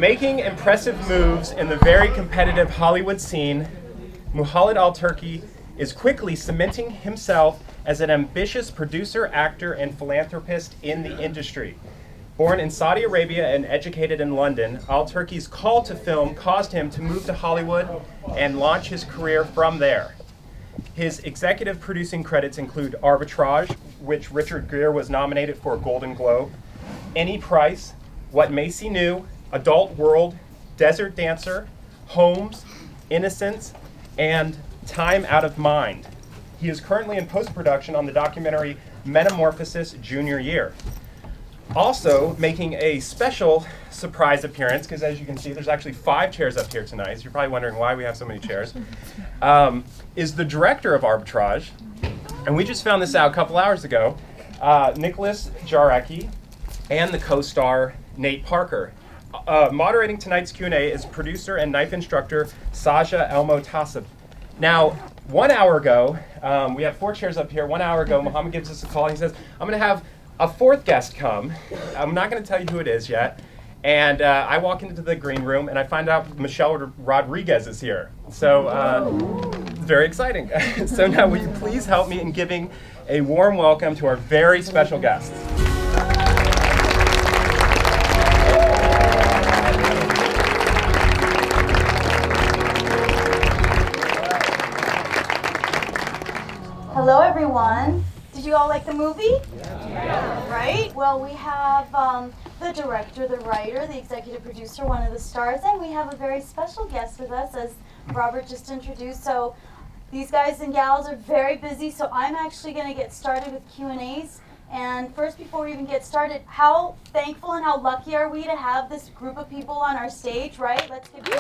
Making impressive moves in the very competitive Hollywood scene, Mohammed Al Turki is quickly cementing himself as an ambitious producer, actor, and philanthropist in the industry. Born in Saudi Arabia and educated in London, Al Turki's call to film caused him to move to Hollywood and launch his career from there. His executive producing credits include Arbitrage, which Richard Gere was nominated for a Golden Globe, Any Price, What Macy Knew, Adult World, Desert Dancer, Holmes, Innocence, and Time Out of Mind. He is currently in post-production on the documentary Metamorphosis Junior Year. Also making a special surprise appearance, because as you can see, there's actually 5 chairs up here tonight. So you're probably wondering why we have so many chairs. Is the director of Arbitrage, and we just found this out a couple hours ago, Nicholas Jarecki, and the co-star Nate Parker. Moderating tonight's Q&A is producer and knife instructor Saja Elmo-Tassib. Now, 1 hour ago, we have 4 chairs up here. 1 hour ago, Mohammed gives us a call. He says, I'm going to have a 4th guest come. I'm not going to tell you who it is yet. And I walk into the green room, and I find out Michelle Rodriguez is here. So, very exciting. So now, will you please help me in giving a warm welcome to our very special guests. Hello, everyone. Did you all like the movie? Yeah. Right? Well, we have the director, the writer, the executive producer, one of the stars, and we have a very special guest with us, as Robert just introduced. So these guys and gals are very busy, so I'm actually going to get started with Q&As. And first, before we even get started, how thankful and how lucky are we to have this group of people on our stage, right? Let's give you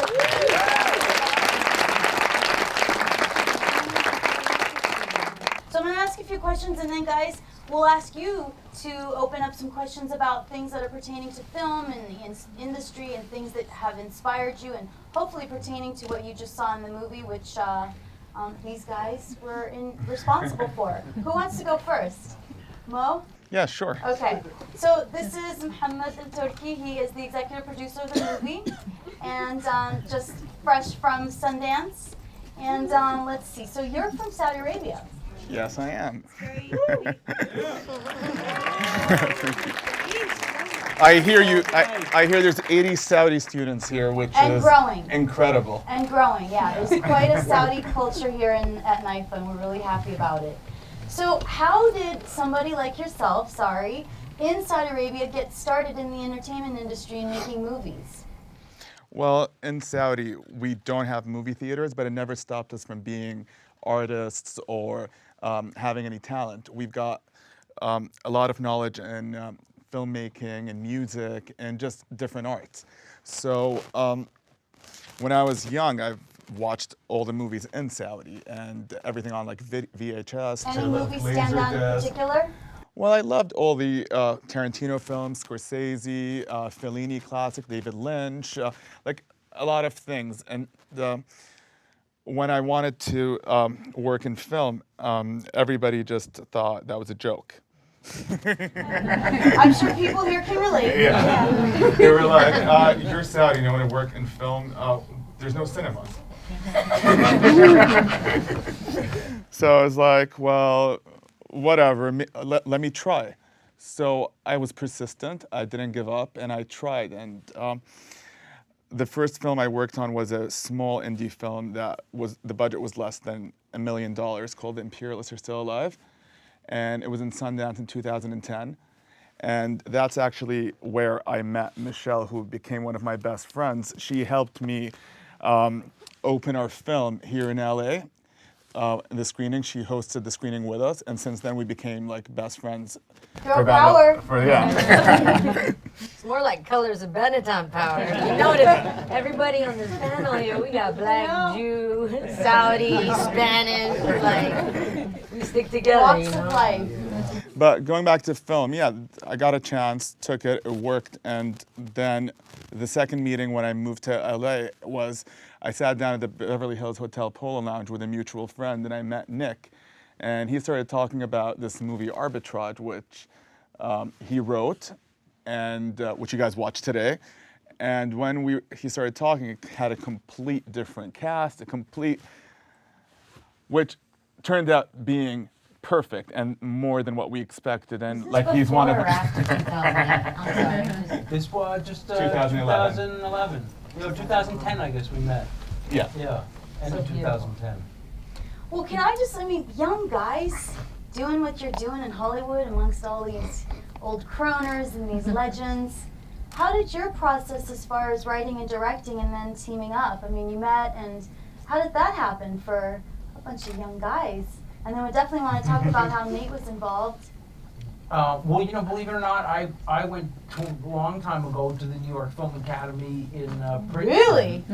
So I'm going to ask a few questions, and then, guys, we'll ask you to open up some questions about things that are pertaining to film and the industry and things that have inspired you, and hopefully pertaining to what you just saw in the movie, which these guys were responsible for. Who wants to go first? Mo? Yeah, sure. Okay. So this is Mohammed Al Turki. He is the executive producer of the movie, and just fresh from Sundance. And let's see. So you're from Saudi Arabia. Yes, I am. Thank you. I hear you. I hear there's 80 Saudi students here, which and is growing. Incredible. And growing, yeah. There's quite a Saudi culture here at NIFA, and we're really happy about it. So how did somebody like yourself, in Saudi Arabia get started in the entertainment industry and making movies? Well, in Saudi, we don't have movie theaters, but it never stopped us from being artists or having any talent. We've got a lot of knowledge in filmmaking and music and just different arts. So when I was young, I've watched all the movies in Saudi and everything on like VHS. Any movies stand out in particular? Well, I loved all the Tarantino films, Scorsese, Fellini classic, David Lynch, like a lot of things. And when I wanted to work in film, everybody just thought that was a joke. I'm sure people here can relate. Yeah. They were like, you're Saudi, you want to work in film? There's no cinemas. So I was like, well, whatever, let me try. So I was persistent, I didn't give up, and I tried. And the first film I worked on was a small indie film the budget was less than $1 million, called The Imperialists Are Still Alive. And it was in Sundance in 2010. And that's actually where I met Michelle, who became one of my best friends. She helped me open our film here in LA. The screening, she hosted the screening with us, and since then we became like best friends. Girl power. It's more like colors of Benetton power. You notice everybody on this panel here, we got black, Jew, Saudi, Spanish, like we stick together. Walks of life. But going back to film, yeah, I got a chance, took it, it worked, and then the second meeting when I moved to LA was I sat down at the Beverly Hills Hotel Polo Lounge with a mutual friend, and I met Nick, and he started talking about this movie Arbitrage, which he wrote, and which you guys watched today, And when he started talking, it had a complete different cast, which turned out being perfect and more than what we expected. And like he's one of. Before or after 2008? I'm sorry. This was just 2011. 2011. No, 2010, I guess we met. Yeah. Yeah, end So of beautiful. 2010. Well, can I mean, young guys doing what you're doing in Hollywood amongst all these old croners and these legends. How did your process as far as writing and directing and then teaming up? I mean, you met, and how did that happen for a bunch of young guys? And then we definitely want to talk about how Nate was involved. Well, you know, believe it or not, I went a long time ago to the New York Film Academy in Princeton. Really?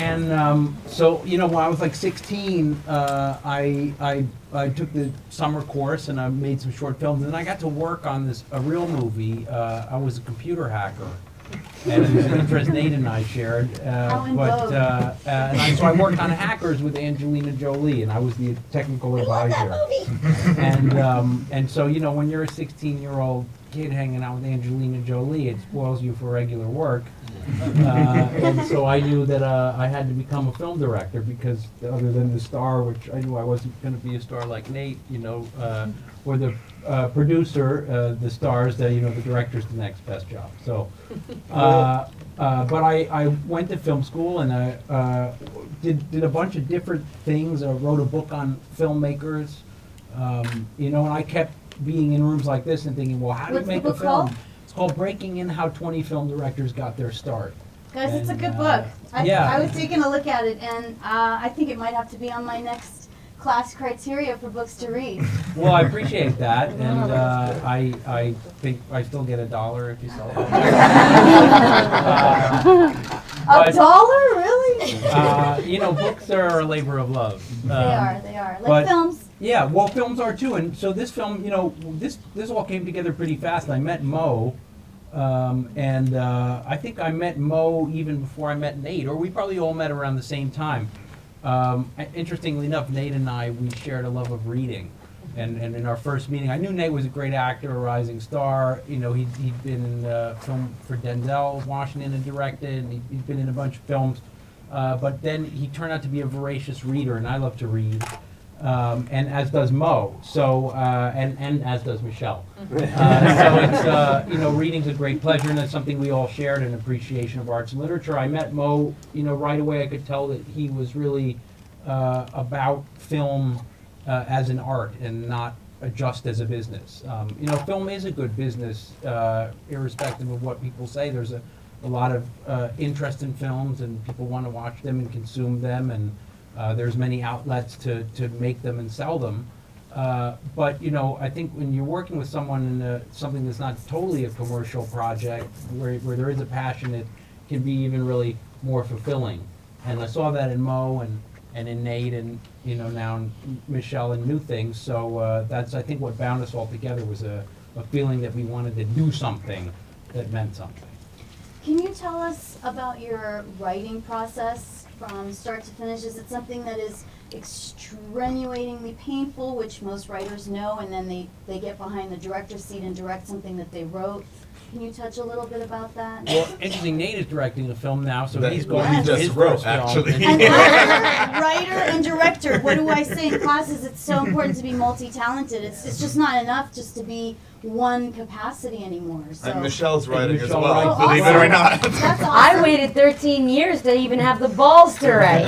And so, you know, when I was like 16, I took the summer course and I made some short films, and then I got to work on a real movie. I was a computer hacker. And it was an interest Nate and I shared. How in But vogue. so I worked on Hackers with Angelina Jolie, and I was the technical advisor. And so, you know, when you're a 16-year-old kid hanging out with Angelina Jolie, it spoils you for regular work. And so I knew that I had to become a film director, because other than the star, which I knew I wasn't going to be a star like Nate, you know, or the producer, the stars, you know, the director's the next best job. So, but I went to film school, and I did a bunch of different things. I wrote a book on filmmakers, you know, and I kept being in rooms like this and thinking, well, how do you What's the make a book film? called? It's called Breaking In: How 20 Film Directors Got Their Start. Guys, it's a And, good book. yeah. I was taking a look at it, and I think it might have to be on my next class criteria for books to read. Well, I appreciate that, and I think I still get $1 if you sell it. A dollar, really? You know, books are a labor of love. They are. Like but- films. Yeah, well, films are too, and so this film, you know, this all came together pretty fast. I met Mo, and I think I met Mo even before I met Nate, or we probably all met around the same time. Interestingly enough, Nate and I, we shared a love of reading. And in our first meeting, I knew Nate was a great actor, a rising star. You know, he'd been in film for Denzel Washington and directed, and he'd been in a bunch of films. But then he turned out to be a voracious reader, and I love to read. And as does Mo, so and as does Michelle. So it's you know, reading's a great pleasure, and that's something we all shared, an appreciation of arts and literature. I met Mo, you know, right away. I could tell that he was really about film as an art and not just as a business. You know, film is a good business, irrespective of what people say. There's a lot of interest in films, and people want to watch them and consume them, and there's many outlets to make them and sell them. But, you know, I think when you're working with someone in something that's not totally a commercial project, where there is a passion, it can be even really more fulfilling. And I saw that in Mo and in Nate, and, you know, now in Michelle and new things. So that's, I think, what bound us all together was a feeling that we wanted to do something that meant something. Can you tell us about your writing process from start to finish? Is it something that is extenuatingly painful, which most writers know, and then they get behind the director's seat and direct something that they wrote? Can you touch a little bit about that? Well, interesting, Nate is directing a film now, so That he's going he into just his wrote, first film. actually. And as a writer and director, what do I say in classes? It's so important to be multi-talented. It's just not enough just to be one capacity anymore. So. And Michelle's writing as Michelle well, writes. believe it or not. That's awesome. I waited 13 years to even have the balls to write.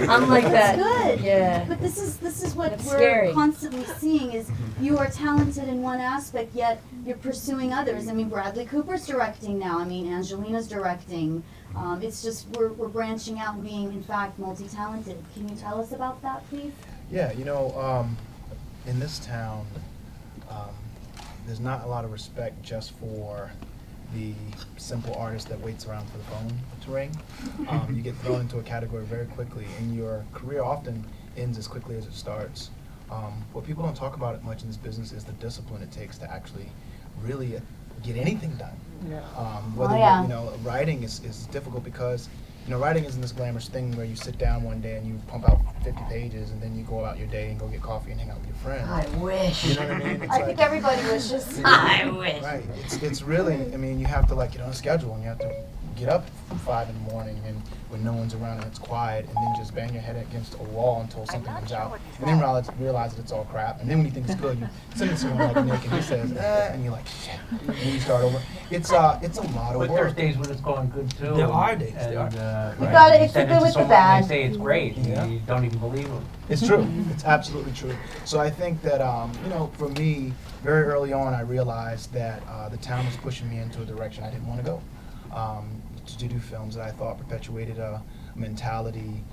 I'm like That's that. good. Yeah. But this is what That's we're scary. constantly seeing is you are talented in one aspect, yet you're pursuing others. I mean, Bradley Cooper's directing now. I mean, Angelina's directing. It's just we're branching out and being, in fact, multi-talented. Can you tell us about that, please? Yeah, you know, in this town, there's not a lot of respect just for the simple artist that waits around for the phone to ring. You get thrown into a category very quickly, and your career often ends as quickly as it starts. What people don't talk about much in this business is the discipline it takes to actually really get anything done. Whether Oh, yeah. you know, writing is difficult because writing isn't this glamorous thing where you sit down one day and you pump out 50 pages and then you go about your day and go get coffee and hang out with your friends. I wish. You know what I mean? It's I think everybody wishes. I wish. Right. It's really, I mean, you have to get on a schedule and you have to get up at 5 in the morning and when no one's around and it's quiet and then just bang your head against a wall until something comes out and then realize that it's all crap and then when you think it's good you send it to someone like Nick and he says and you're like shit and you start over. It's a lot of But work. there's days when it's going good too. There are days, And, there are. You right, gotta- you it's send the it good to with the someone bad. and they say it's great. Yeah. And you don't even believe them. It's true. It's absolutely true. So I think that, for me, very early on, I realized that the town was pushing me into a direction I didn't want to go. To do films that I thought perpetuated a mentality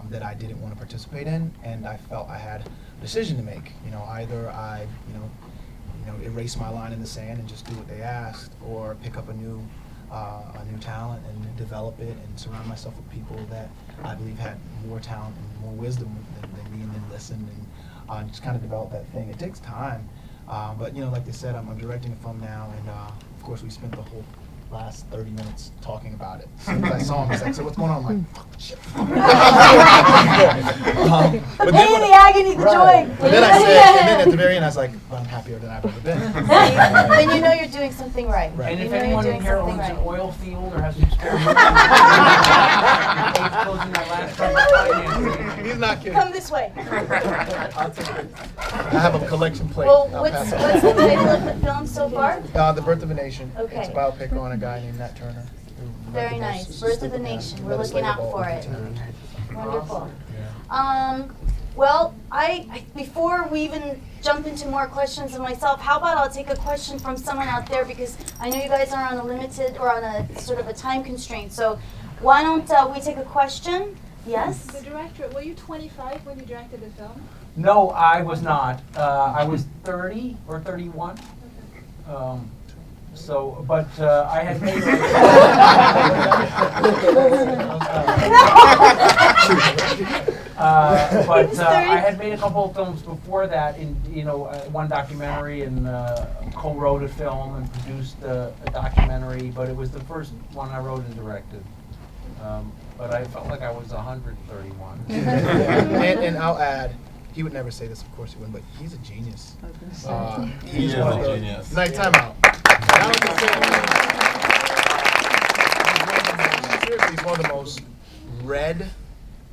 that I didn't want to participate in, and I felt I had a decision to make. Either I, erase my line in the sand and just do what they asked, or pick up a new talent and develop it and surround myself with people that I believe had more talent and more wisdom than me, and then listen and just kind of develop that thing. It takes time, but like they said, I'm directing a film now, and of course we spent the whole last 30 minutes talking about it. As soon as I saw him, he's like, so what's going on? I'm like, fuck, shit. The pain, the agony, the joy. But then I said, and then at the very end I was like, well, I'm happier than I've ever been. Then you know you're doing something right. Right. And You if know you're anyone doing in here something owns an right. oil field or has experience closing that last part of financing, He's not kidding. Come this way. I'll take it. I have a collection plate. Well, I'll what's pass it. the title of the film so far? The Birth of a Nation. Okay. It's a biopic on a guy named Nat Turner. who Very wrote the nice. most Birth of the stupid, Nation. We're looking legislative out all for the it. time. Wonderful. Yeah. Well, before we even jump into more questions of myself, how about I'll take a question from someone out there, because I know you guys are on a limited or on a sort of a time constraint. So why don't we take a question? Yes? The director, were you 25 when you directed the film? No, I was not. I was 30 or 31. But I had made. I had made a couple of films before that. One documentary and co-wrote a film and produced a documentary. But it was the first one I wrote and directed. But I felt like I was 131. And I'll add, he would never say this, of course he wouldn't, but he's a genius. He's is one a of the, genius. Night, time out. And I don't just say seriously, he's one of the most read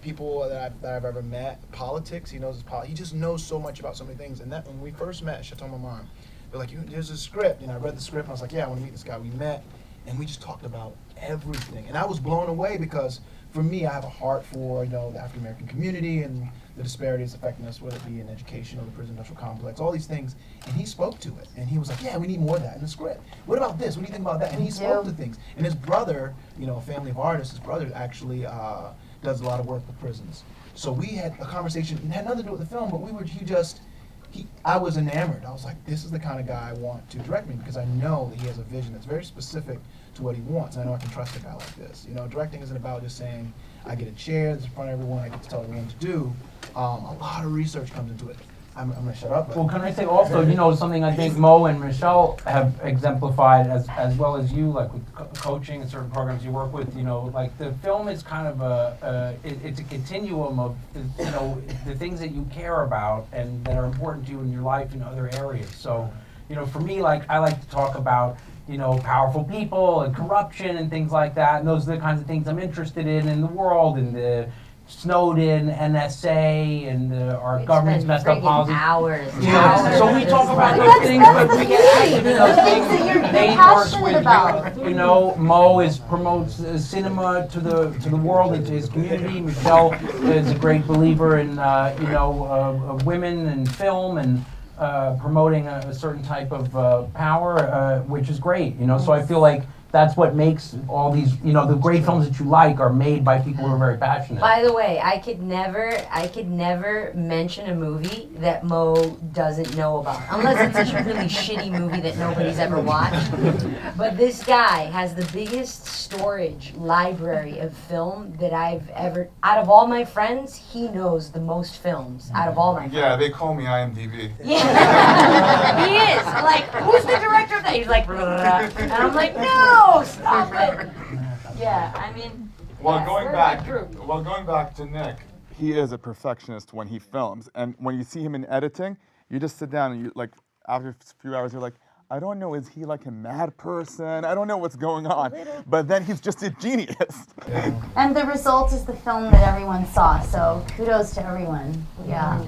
people that I've ever met. Politics, he knows his he just knows so much about so many things. And that when we first met at Chateau Marmont, they're like, there's a script. And I read the script and I was like, yeah, I want to meet this guy. We met and we just talked about everything. And I was blown away because for me, I have a heart for the African American community and the disparities affecting us, whether it be in education or the prison industrial complex, all these things. And he spoke to it. And he was like, yeah, we need more of that in the script. What about this? What do you think about that? And he spoke to things. And his brother, a family of artists, his brother actually does a lot of work with prisons. So we had a conversation. It had nothing to do with the film, but I was enamored. I was like, this is the kind of guy I want to direct me because I know that he has a vision that's very specific to what he wants. And I know I can trust a guy like this. Directing isn't about just saying, I get a chair, this is in front of everyone, I get to tell everyone what to do. A lot of research comes into it. I'm going to shut up. But Well, can I say also, something I think Mo and Michelle have exemplified as well as you, like with coaching and certain programs you work with, like the film is kind of it's a continuum of, the things that you care about and that are important to you in your life in other areas. So, for me, like I like to talk about, powerful people and corruption and things like that. And those are the kinds of things I'm interested in the world, and the Snowden, NSA, and our government's messed up policies. Hours. So we talk about those things, but we get active in those things. that you're Nate works passionate about. Mo promotes cinema to the world and to his community. Michelle is a great believer in women and film and promoting a certain type of power, which is great. So I feel like that's what makes all these, the great films that you like are made by people who are very passionate. By the way, I could never mention a movie that Mo doesn't know about, unless it's a really shitty movie that nobody's ever watched. But this guy has the biggest storage library of film that I've ever. Out of all my friends, he knows the most films. Out of all my friends. Yeah, they call me IMDb. Yeah, he is. I'm like, who's the director of that? He's like, blah, blah, blah. And I'm like, no, stop it. Yeah, I mean, Well, Perfect group. going back to Nick, he is a perfectionist when he films, and when you see him in editing, you just sit down and you like after a few hours, you're like, I don't know, is he like a mad person? I don't know what's going on. But then he's just a genius. And the result is the film that everyone saw, so kudos to everyone. Yeah.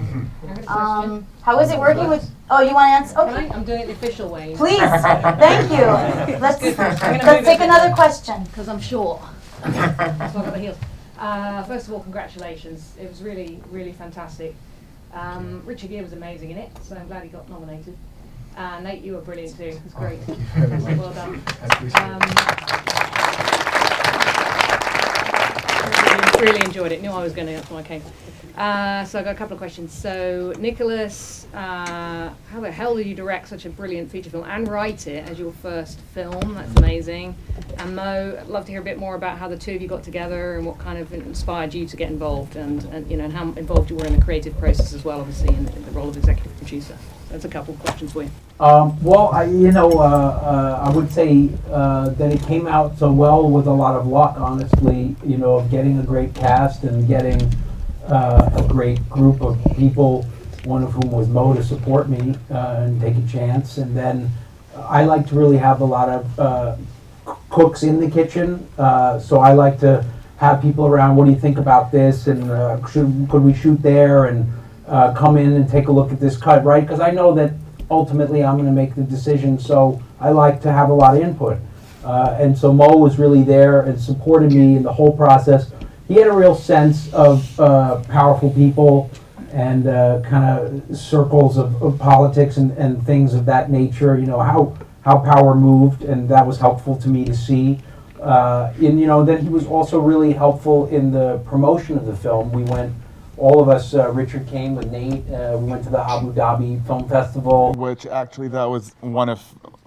How was it working with, oh, you want to answer? Okay. I'm doing it the official way. Please, thank you. Let's take another question. Because I'm short. So I've got the heels. First of all, congratulations. It was really, really fantastic. Richard Gere was amazing in it, so I'm glad he got nominated. Nate, you were brilliant too. It was great. Fantastic. Well done. Really enjoyed it. Knew I was going to. That's why I came. So I got a couple of questions. So Nicholas, how the hell did you direct such a brilliant feature film and write it as your first film? That's amazing. And Mo, I'd love to hear a bit more about how the two of you got together and what kind of inspired you to get involved, and you know, and how involved you were in the creative process as well, obviously in the role of executive producer. That's a couple of questions for you. Well, I would say that it came out so well with a lot of luck, honestly, you know, of getting a great cast and getting a great group of people, one of whom was Mo, to support me and take a chance. And then I like to really have a lot of cooks in the kitchen, so I like to have people around, what do you think about this, and could we shoot there, and come in and take a look at this cut, right? Because I know that ultimately I'm going to make the decision, so I like to have a lot of input. And so Mo was really there and supported me in the whole process. He had a real sense of powerful people and kind of circles of politics and things of that nature, you know, how power moved, and that was helpful to me to see. And, you know, that he was also really helpful in the promotion of the film. We went, all of us, Richard came with Nate, we went to the Abu Dhabi Film Festival. Which actually, that was one of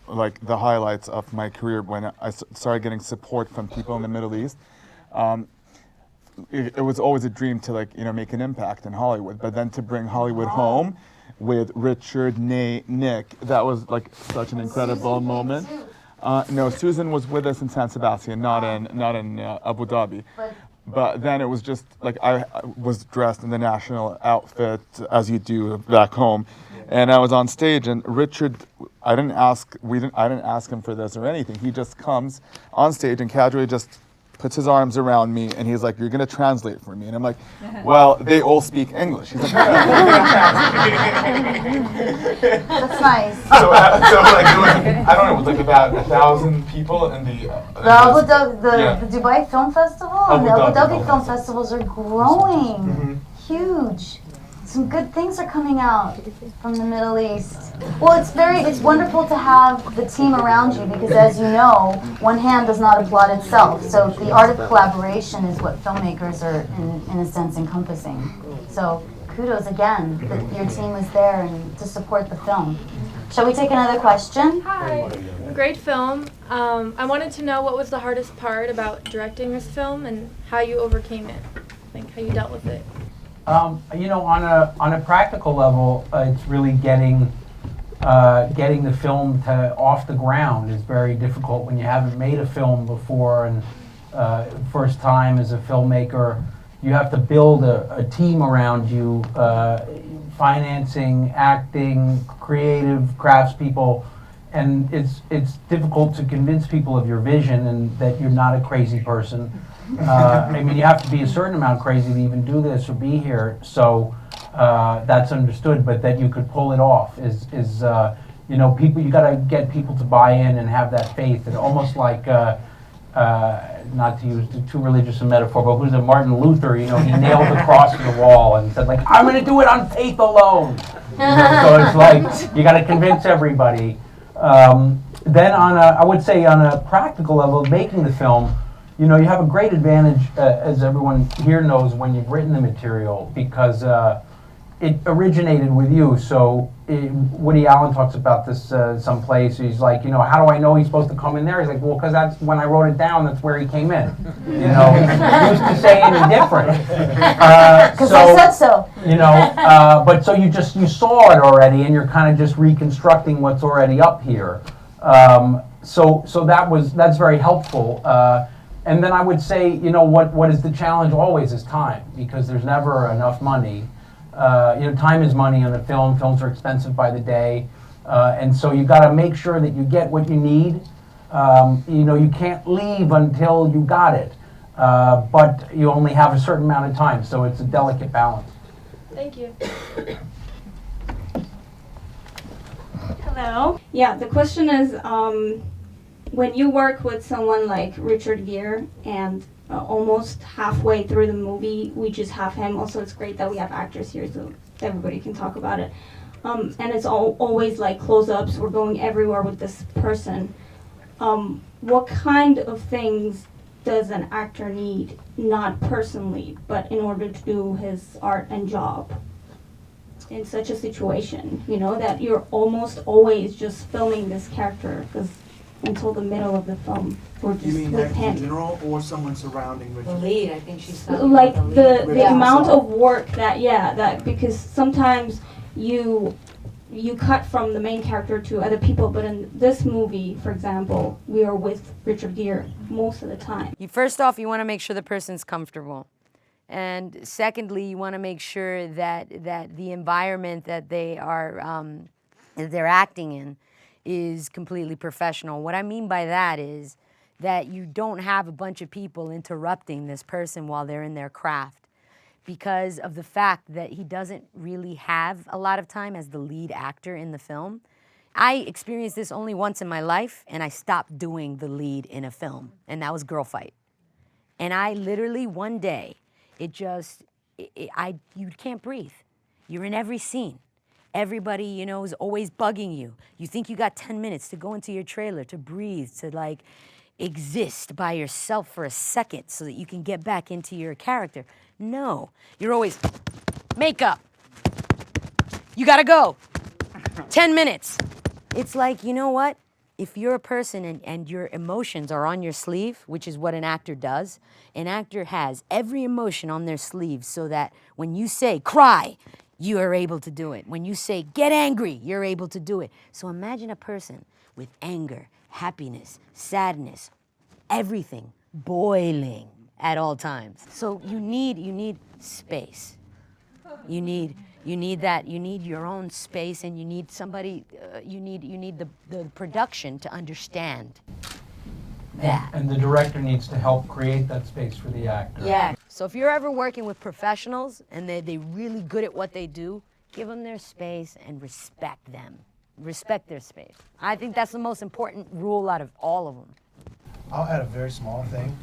like the highlights of my career when I started getting support from people in the Middle East. It was always a dream to, like, you know, make an impact in Hollywood, but then to bring Hollywood home with Richard, Nate, Nick, that was like such an incredible moment. No, Susan was with us in San Sebastian, not in Abu Dhabi. But then it was just like I was dressed in the national outfit as you do back home, and I was on stage. And Richard, I didn't ask him for this or anything. He just comes on stage and casually just puts his arms around me, and he's like, "You're gonna translate for me." And I'm like, "Well, they all speak English." He's like, That's nice. so like it was, I don't know, it was like about 1,000 people in the The Dubai Film Festival and the Abu Dhabi Film Festival. Festivals are growing. Huge. Some good things are coming out from the Middle East. Well, it's wonderful to have the team around you, because as you know, one hand does not applaud itself. So the art of collaboration is what filmmakers are in a sense encompassing. So kudos again that your team was there and to support the film. Shall we take another question? Hi. Great film. I wanted to know what was the hardest part about directing this film and how you overcame it. Like how you dealt with it. You know, on a practical level, it's really getting the film off the ground is very difficult when you haven't made a film before, and first time as a filmmaker, you have to build a team around you, financing, acting, creative, craftspeople, and it's difficult to convince people of your vision and that you're not a crazy person. I mean, you have to be a certain amount crazy to even do this or be here. So that's understood, but that you could pull it off is you know, people. You got to get people to buy in and have that faith. And almost like not to use too religious a metaphor, but who's a Martin Luther? You know, he nailed the cross to the wall and said, like, I'm going to do it on faith alone. You know, so it's like you got to convince everybody. Then I would say on a practical level, making the film, you know, you have a great advantage, as everyone here knows, when you've written the material, because it originated with you. So Woody Allen talks about this someplace. He's like, you know, how do I know he's supposed to come in there? He's like, well, because that's when I wrote it down, that's where he came in. You know, he used to say anything different. Because I said so. You know, but so you saw it already, and you're kind of just reconstructing what's already up here. So that's very helpful. And then I would say, you know, what is the challenge always is time, because there's never enough money. You know, time is money on a film. Films are expensive by the day. And so you got to make sure that you get what you need. You know, you can't leave until you got it. But you only have a certain amount of time, so it's a delicate balance. Thank you. Hello. Yeah, the question is, when you work with someone like Richard Gere and almost halfway through the movie we just have him. Also, it's great that we have actors here so everybody can talk about it. And it's always like close-ups. We're going everywhere with this person. What kind of things does an actor need, not personally, but in order to do his art and job in such a situation, you know, that you're almost always just filming this character because until the middle of the film we're just You mean with actors him. in general or someone surrounding The Richard? lead, I think she's talking Like about the lead. amount of work that because sometimes you cut from the main character to other people, but in this movie, for example, we are with Richard Gere most of the time. First off, you want to make sure the person's comfortable. And secondly, you want to make sure that the environment that they are that they're acting in is completely professional. What I mean by that is that you don't have a bunch of people interrupting this person while they're in their craft, because of the fact that he doesn't really have a lot of time as the lead actor in the film. I experienced this only once in my life, and I stopped doing the lead in a film, and that was Girl Fight. And I literally, one day, you can't breathe. You're in every scene. Everybody, you know, is always bugging you. You think you got 10 minutes to go into your trailer, to breathe, to like exist by yourself for a second so that you can get back into your character. No, you're always, makeup. You gotta go. 10 minutes. It's like, you know what? If you're a person and your emotions are on your sleeve, which is what an actor does, an actor has every emotion on their sleeve so that when you say cry, you are able to do it. When you say get angry, you're able to do it. So imagine a person with anger, happiness, sadness, everything boiling at all times. So you need space. You need your own space, and you need somebody, you need the production to understand that. And the director needs to help create that space for the actor. Yeah. So if you're ever working with professionals and they're really good at what they do, give them their space and respect them. Respect their space. I think that's the most important rule out of all of them. I'll add a very small thing.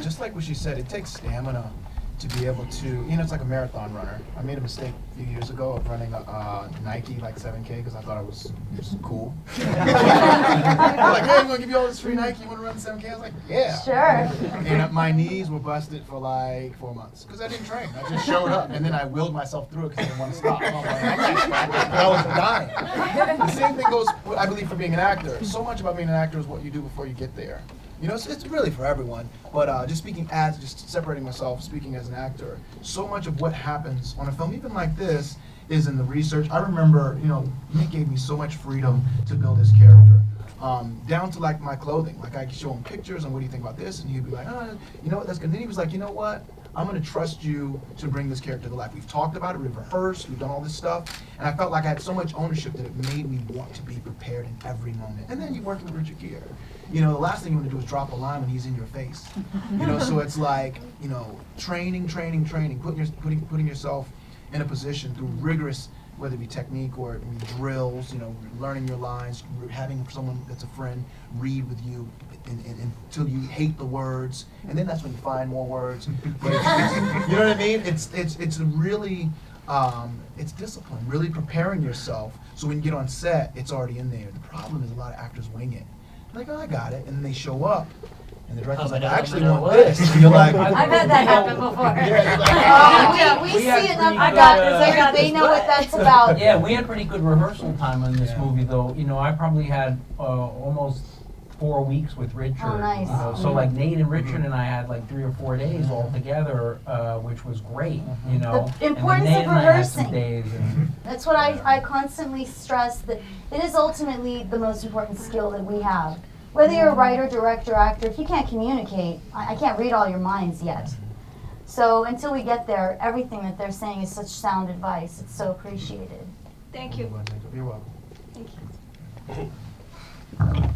Just like what she said, it takes stamina to be able to, you know, it's like a marathon runner. I made a mistake a few years ago of running a Nike like 7K because I thought it was cool. They're like, hey, I'm gonna give you all this free Nike, you wanna run 7K? I was like, yeah. Sure. And my knees were busted for like 4 months because I didn't train. I just showed up and then I willed myself through it because I didn't want to stop. I'm like, I was dying. The same thing goes, I believe, for being an actor. So much about being an actor is what you do before you get there. You know, it's really for everyone, but just separating myself, speaking as an actor, so much of what happens on a film, even like this, is in the research. I remember, you know, Nick gave me so much freedom to build this character, down to like my clothing. Like I could show him pictures and what do you think about this, and he'd be like, you know what, that's good. And then he was like, you know what? I'm gonna trust you to bring this character to life. We've talked about it, we've rehearsed, we've done all this stuff, and I felt like I had so much ownership that it made me want to be prepared in every moment. And then you work with Richard Gere. You know, the last thing you want to do is drop a line when he's in your face. You know, so it's like, you know, training, putting yourself in a position through rigorous, whether it be technique or it be drills, you know, learning your lines, having someone that's a friend read with you until you hate the words, and then that's when you find more words. But you know what I mean? It's really, it's discipline, really preparing yourself so when you get on set, it's already in there. The problem is a lot of actors wing it. Like, oh, I got it, and then they show up, and the director's like, I actually want this. And you're like, I've had that happen before. Yeah, we see enough actors. They know what that's about. Yeah, we had pretty good rehearsal time on this movie, though. You know, I probably had almost 4 weeks with Richard. Oh, nice. You know, so like Nate and Richard and I had like 3 or 4 days all together, which was great. You know, The importance and then Nate of and I had some rehearsing. days. And, That's what I constantly stress, that it is ultimately the most important skill that we have. Whether you're a writer, director, actor, if you can't communicate, I can't read all your minds yet. So until we get there, everything that they're saying is such sound advice. It's so appreciated. Thank you. You're welcome. Thank you.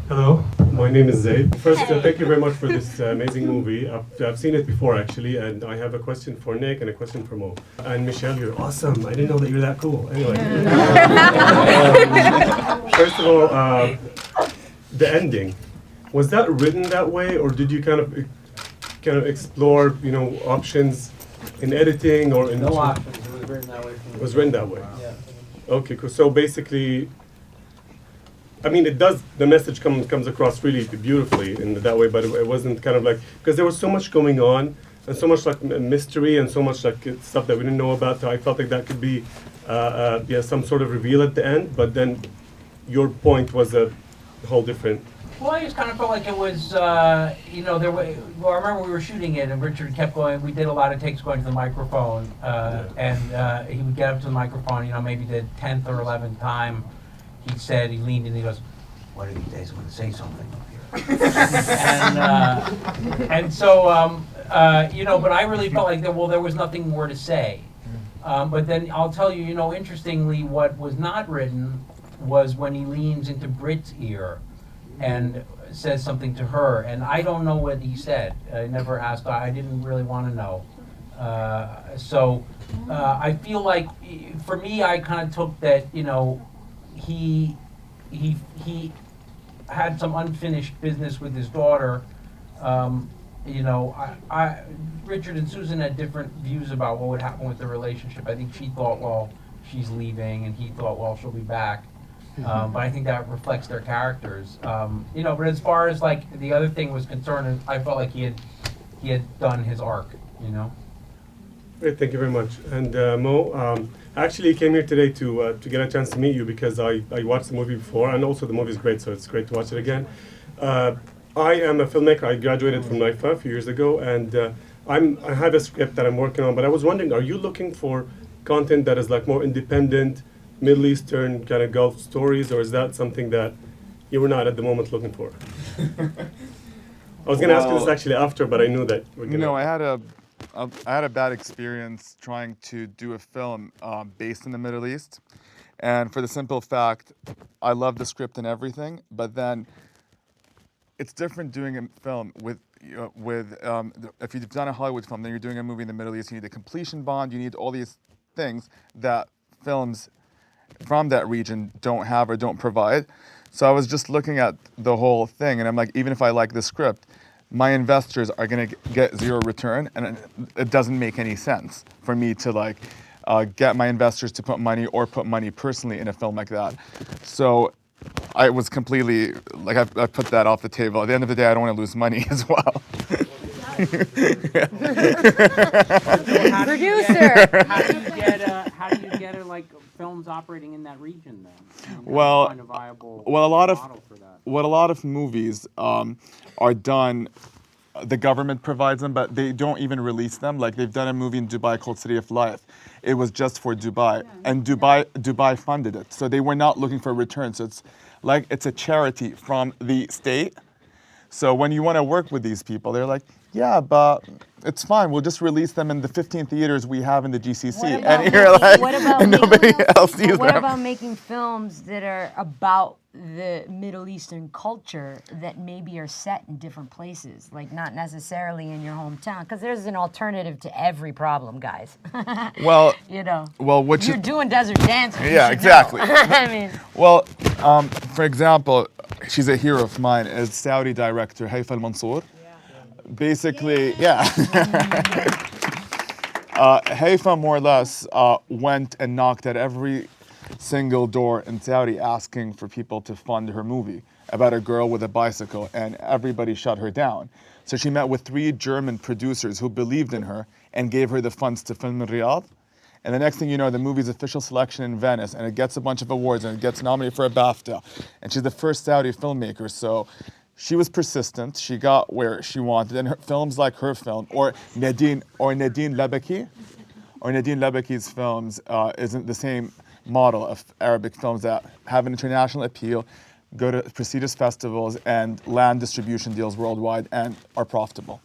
Hello, my name is Zaid. First, thank you very much for this amazing movie. I've seen it before actually, and I have a question for Nick and a question for Mo. And Michelle, you're awesome. I didn't know that you're that cool. Anyway, first of all, the ending, was that written that way, or did you kind of explore, options in editing or in? No options. It was written that way. It was written that way. Yeah. Okay, cool. So basically, I mean, it does. The message comes across really beautifully in that way, but it wasn't kind of like, because there was so much going on and so much like mystery and so much like stuff that we didn't know about. So I felt like that could be, some sort of reveal at the end. But then, your point was a whole different. Well, I just kind of felt like it was, I remember we were shooting it, and Richard kept going. We did a lot of takes going to the microphone, and he would get up to the microphone. Maybe the 10th or 11th time. He leaned in and he goes, "One of these days I'm going to say something up here." and so, but I really felt like there was nothing more to say. But then I'll tell you, interestingly, what was not written was when he leans into Brit's ear and says something to her. And I don't know what he said. I never asked. I didn't really want to know. I feel like, for me, I kind of took that, he had some unfinished business with his daughter. Richard and Susan had different views about what would happen with the relationship. I think she thought, well, she's leaving, and he thought, well, she'll be back. But I think that reflects their characters. But as far as like the other thing was concerned, I felt like he had done his arc. Great, thank you very much. And Mo, I actually came here today to get a chance to meet you because I watched the movie before, and also the movie is great, so it's great to watch it again. I am a filmmaker. I graduated from NIFA a few years ago, and I have a script that I'm working on. But I was wondering, are you looking for content that is like more independent, Middle Eastern kind of Gulf stories, or is that something that you were not at the moment looking for? I was going to ask you this actually after, but I knew that we're going to. I had a bad experience trying to do a film based in the Middle East, and for the simple fact, I love the script and everything, but then it's different doing a film if you've done a Hollywood film, then you're doing a movie in the Middle East. You need a completion bond. You need all these things that films from that region don't have or don't provide. So I was just looking at the whole thing, and I'm like, even if I like the script, my investors are going to get zero return, and it doesn't make any sense for me to get my investors to put money or put money personally in a film like that. So I was completely, I put that off the table. At the end of the day, I don't want to lose money as well. Producer! How do you get films operating in that region then? Well, find a viable a lot model for that? What a lot of movies are done, the government provides them, but they don't even release them. Like they've done a movie in Dubai called City of Life. It was just for Dubai, and Dubai funded it, so they were not looking for a return. So it's a charity from the state. So when you want to work with these people, they're like, yeah, but it's fine. We'll just release them in the 15 theaters we have in the GCC, and you're like, nobody else sees them. What about making films that are about the Middle Eastern culture that maybe are set in different places, like not necessarily in your hometown? Because there's an alternative to every problem, guys. Well, what you're doing Desert Dance. Yeah, exactly. I mean, well, for example, she's a hero of mine, is Saudi director Haifa al-Mansour. Basically, Haifa more or less went and knocked at every single door in Saudi asking for people to fund her movie about a girl with a bicycle, and everybody shut her down. So she met with 3 German producers who believed in her and gave her the funds to film in Riyadh. And the next thing you know, the movie's official selection in Venice, and it gets a bunch of awards, and it gets nominated for a BAFTA. And she's the first Saudi filmmaker, so she was persistent. She got where she wanted, and her films like her film, or Nadine Lebaki's films isn't the same model of Arabic films that have an international appeal, go to prestigious festivals, and land distribution deals worldwide, and are profitable.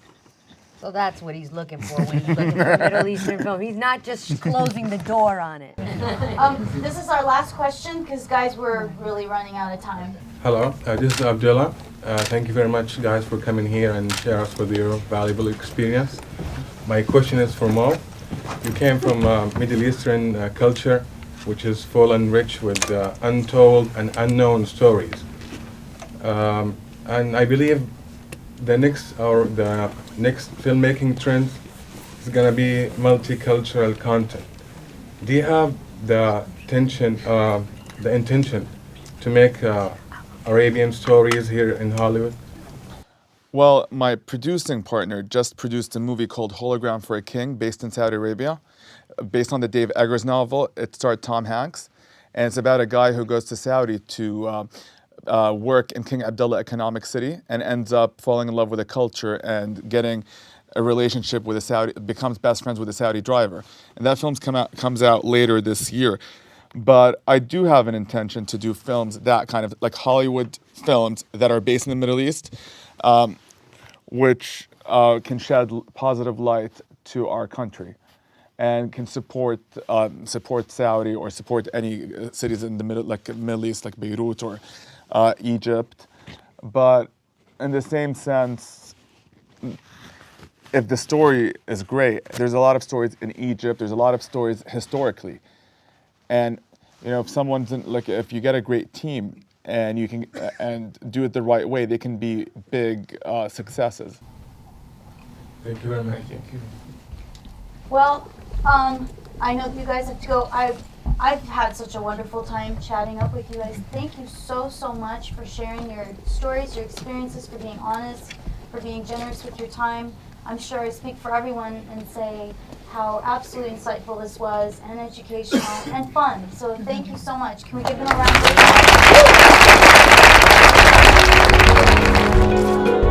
So that's what he's looking for when he's looking for a Middle Eastern film. He's not just closing the door on it. This is our last question because, guys, we're really running out of time. Hello, this is Abdullah. Thank you very much, guys, for coming here and share us with your valuable experience. My question is for Mo. You came from Middle Eastern culture, which is full and rich with untold and unknown stories. And I believe the next filmmaking trend is gonna be multicultural content. Do you have the intention to make Arabian stories here in Hollywood? Well, my producing partner just produced a movie called Hologram for a King, based in Saudi Arabia, based on the Dave Eggers novel. It starred Tom Hanks, and it's about a guy who goes to Saudi to work in King Abdullah Economic City and ends up falling in love with the culture and getting a relationship with a Saudi, becomes best friends with a Saudi driver. And that film comes out later this year. But I do have an intention to do films that kind of, like Hollywood films that are based in the Middle East, which can shed positive light to our country and can support Saudi or support any cities in the Middle East, like Beirut or Egypt. But in the same sense, if the story is great, there's a lot of stories in Egypt, there's a lot of stories historically. And if someone's if you get a great team and you can and do it the right way, they can be big successes. Thank you very much. Thank you. Well, I know you guys have to go. I've had such a wonderful time chatting up with you guys. Thank you so much for sharing your stories, your experiences, for being honest, for being generous with your time. I'm sure I speak for everyone and say how absolutely insightful this was, and educational and fun. So thank you so much. Can we give them a round of applause?